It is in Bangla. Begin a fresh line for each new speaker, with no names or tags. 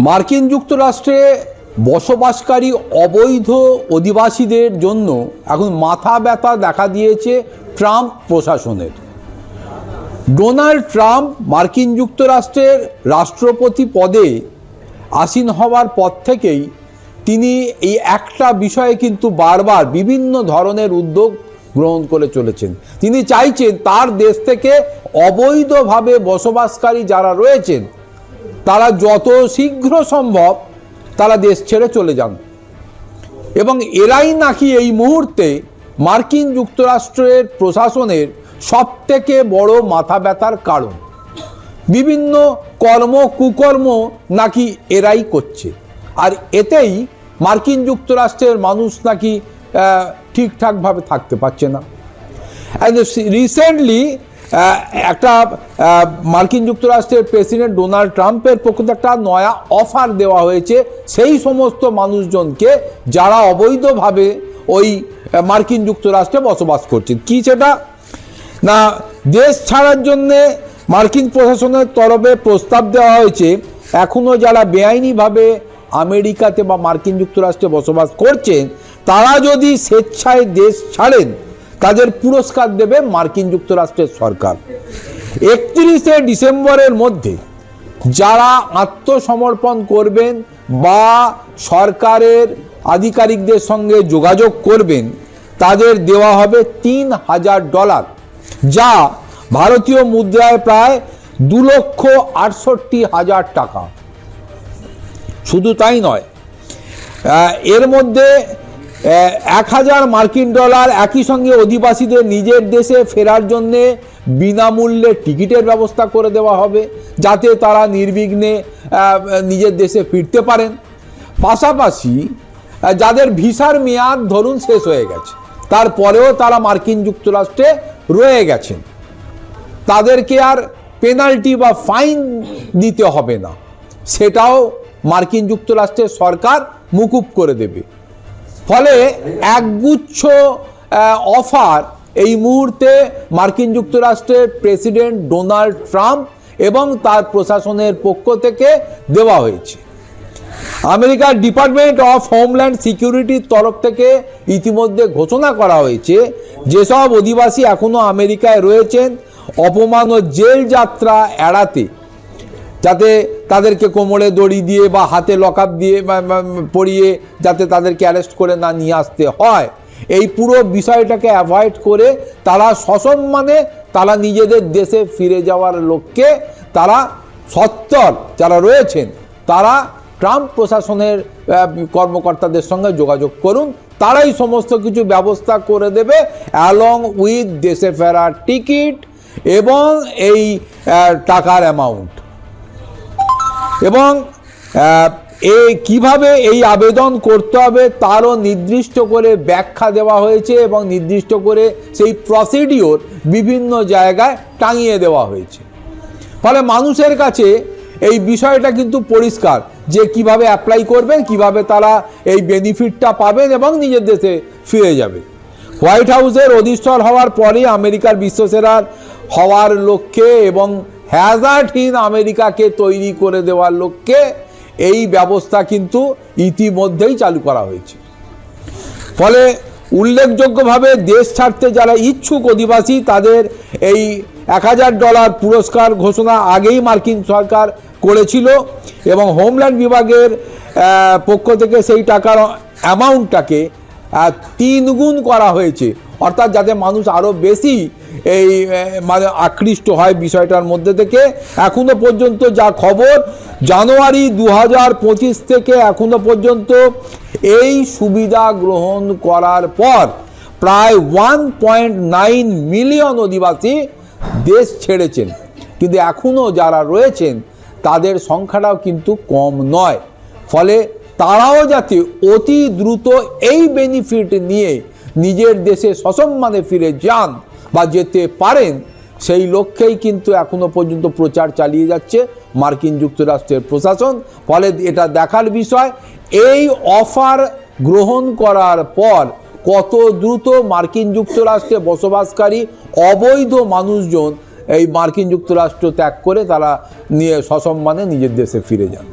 মার্কিন যুক্তরাষ্ট্রে বসবাসকারী অবৈধ অধিবাসীদের জন্য এখন মাথা ব্যথা দেখা দিয়েছে ট্রাম্প প্রশাসনের। ডোনাল্ড ট্রাম্প মার্কিন যুক্তরাষ্ট্রের রাষ্ট্রপতি পদে আসীন হওয়ার পর থেকেই তিনি এই একটা বিষয়ে কিন্তু বারবার বিভিন্ন ধরনের উদ্যোগ গ্রহণ করে চলেছেন। তিনি চাইছেন তার দেশ থেকে অবৈধভাবে বসবাসকারী যারা রয়েছেন তারা যত শীঘ্র সম্ভব তারা দেশ ছেড়ে চলে যান, এবং এরাই নাকি এই মুহূর্তে মার্কিন যুক্তরাষ্ট্রের প্রশাসনের সবথেকে বড় মাথা ব্যথার কারণ। বিভিন্ন কুকর্ম নাকি এরাই করছে, আর এতেই মার্কিন যুক্তরাষ্ট্রের মানুষ নাকি ঠিকঠাকভাবে থাকতে পারছে না। রিসেন্টলি একটা মার্কিন যুক্তরাষ্ট্রের প্রেসিডেন্ট ডোনাল্ড ট্রাম্পের পক্ষ থেকে একটা নয়া অফার দেওয়া হয়েছে সেই সমস্ত মানুষজনকে যারা অবৈধভাবে ওই মার্কিন যুক্তরাষ্ট্রে বসবাস করছেন। কি সেটা না, দেশ ছাড়ার জন্যে মার্কিন প্রশাসনের তরফে প্রস্তাব দেওয়া হয়েছে এখনও যারা বেআইনিভাবে আমেরিকাতে বা মার্কিন যুক্তরাষ্ট্রে বসবাস করছেন তারা যদি স্বেচ্ছায় দেশ ছাড়েন তাদের পুরস্কার দেবে মার্কিন যুক্তরাষ্ট্রের সরকার। 31শে ডিসেম্বরের মধ্যে যারা আত্মসমর্পণ করবেন বা সরকারের আধিকারিকদের সঙ্গে যোগাযোগ করবেন তাদের দেওয়া হবে $3000, যা ভারতীয় মুদ্রায় প্রায় 2,68,000 টাকা। শুধু তাই নয়, এর মধ্যে $1000 মার্কিন একই সঙ্গে অধিবাসীদের নিজের দেশে ফেরার জন্যে বিনামূল্যে টিকিটের ব্যবস্থা করে দেওয়া হবে যাতে তারা নির্বিঘ্নে নিজের দেশে ফিরতে পারেন। পাশাপাশি যাদের ভিসার মেয়াদ ধরুন শেষ হয়ে গেছে, তারপরেও তারা মার্কিন যুক্তরাষ্ট্রে রয়ে গেছেন, তাদেরকে আর পেনাল্টি বা ফাইন দিতে হবে না, সেটাও মার্কিন যুক্তরাষ্ট্রের সরকার মুকুব করে দেবে। ফলে একগুচ্ছ অফার এই মুহূর্তে মার্কিন যুক্তরাষ্ট্রের প্রেসিডেন্ট ডোনাল্ড ট্রাম্প এবং তার প্রশাসনের পক্ষ থেকে দেওয়া হয়েছে। আমেরিকার ডিপার্টমেন্ট অফ হোমল্যান্ড সিকিউরিটির তরফ থেকে ইতিমধ্যে ঘোষণা করা হয়েছে যেসব অধিবাসী এখনও আমেরিকায় রয়েছেন অপমান ও জেল যাত্রা এড়াতে, যাতে তাদেরকে কোমরে দড়ি দিয়ে বা হাতে লকআপ দিয়ে পরিয়ে যাতে তাদেরকে অ্যারেস্ট করে না নিয়ে আসতে হয়, এই পুরো বিষয়টাকে অ্যাভয়েড করে তারা সসম্মানে তারা নিজেদের দেশে ফিরে যাওয়ার লক্ষ্যে তারা সত্তর যারা রয়েছেন তারা ট্রাম্প প্রশাসনের কর্মকর্তাদের সঙ্গে যোগাযোগ করুন, তারাই সমস্ত কিছু ব্যবস্থা করে দেবে অ্যালং উইথ দেশে ফেরার টিকিট এবং এই টাকার অ্যামাউন্ট। এবং কিভাবে এই আবেদন করতে হবে তারও নির্দিষ্ট করে ব্যাখ্যা দেওয়া হয়েছে এবং নির্দিষ্ট করে সেই প্রসিডিওর বিভিন্ন জায়গায় টাঙিয়ে দেওয়া হয়েছে। ফলে মানুষের কাছে এই বিষয়টা কিন্তু পরিষ্কার যে কিভাবে অ্যাপ্লাই করবেন, কিভাবে তারা এই বেনিফিটটা পাবেন এবং নিজের দেশে ফিরে যাবে। হোয়াইট হাউসের অধিস্থল হওয়ার পরে আমেরিকার বিশ্বসেরা হওয়ার লক্ষ্যে এবং হ্যাজার্ডহীন আমেরিকাকে তৈরি করে দেওয়ার লক্ষ্যে এই ব্যবস্থা কিন্তু ইতিমধ্যেই চালু করা হয়েছে। ফলে উল্লেখযোগ্যভাবে দেশ ছাড়তে যারা ইচ্ছুক অধিবাসী তাদের এই $1000 পুরস্কার ঘোষণা আগেই মার্কিন সরকার করেছিল এবং হোমল্যান্ড বিভাগের পক্ষ থেকে সেই টাকার অ্যামাউন্টটাকে 3 গুণ করা হয়েছে, অর্থাৎ যাতে মানুষ আরও বেশি এই মানে আকৃষ্ট হয় বিষয়টার মধ্যে থেকে। এখনো পর্যন্ত যা খবর, জানুয়ারি 2025 থেকে এখনো পর্যন্ত এই সুবিধা গ্রহণ করার পর প্রায় 1.9 মিলিয়ন অধিবাসী দেশ ছেড়েছেন, কিন্তু এখনও যারা রয়েছেন তাদের সংখ্যাটাও কিন্তু কম নয়। ফলে তারাও যাতে অতি দ্রুত এই বেনিফিট নিয়ে নিজের দেশে সসম্মানে ফিরে যান বা যেতে পারেন সেই লক্ষ্যেই কিন্তু এখনো পর্যন্ত প্রচার চালিয়ে যাচ্ছে মার্কিন যুক্তরাষ্ট্রের প্রশাসন। ফলে এটা দেখার বিষয় এই অফার গ্রহণ করার পর কত দ্রুত মার্কিন যুক্তরাষ্ট্রে বসবাসকারী অবৈধ মানুষজন এই মার্কিন যুক্তরাষ্ট্র ত্যাগ করে তারা নিয়ে সসম্মানে নিজের দেশে ফিরে যান।